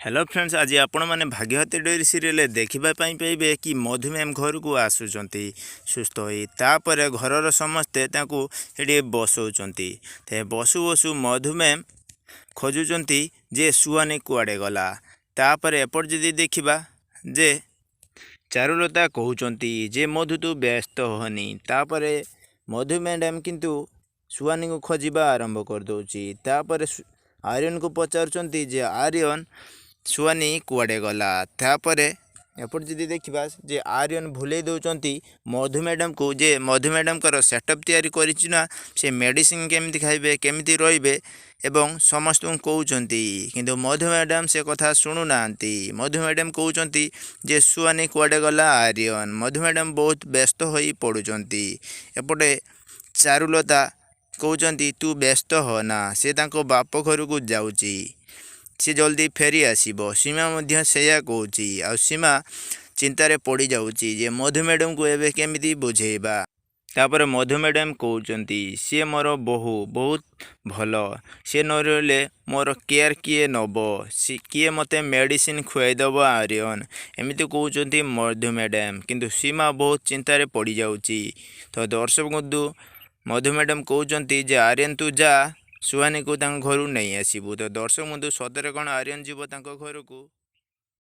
Hello friends, आज आपण मैंने भाग्यवती डेयरी सीरियल देखा पाइबे कि मधु मैम घर को आसुंच सुस्थ होतापर घर समस्ते ये बसौंती बसु बसु मधु मैम खोजुंट जे सुहानी कुआड़े गला। तापर एपट जदि देखा जे चारुलता कहते जे मधु तू व्यस्त होनी। तापर मधु मैडम किंतु सुहानी को खोजा आरंभ कर दौची। तापर आर्यन को पचारुंट जे आर्यन सुहानी कुआड़े गला। तापर एपट जदि देखा जे आर्यन भूले दौरान मधु मैडम को जे मधु मैडम सेटअप तैयारी करना से मेडिसिन केमिति खाइबे केमिति रहिबे एवं समस्त कहते किंतु मधु मैडम से कथा शुणुना। मधु मैडम कहते जे सुहानी कुआड़े गला आर्यन। मधु मैडम बहुत व्यस्त हो पड़ुंट। एपटे चारुलता कहते तू व्यस्त हो ना, से बाप घर को जाऊँगी, सी जल्दी फेरी आसब। सीमा से कहूँ आ सीमा चिंतार पड़ जाऊँगी जे मधु मैडम को एवं केमिति बुझेबा। तापर मधु मैडम कहते सी मोर बहु बहुत भल, सी न रे मोर केयर किए नब, सी किए मते मेडिसिन खुआईदब आर्यन एमती कहते मधु मैडम। किंतु सीमा बहुत चिंतार पड़ जाऊँगी। तो दर्शक बंधु मधु मैडम कहते जे आर्यन तू जा सुहानी को घर नहीं आसबू। तो दर्शक बंधु सतरे कौन आर्यन जीव घर को।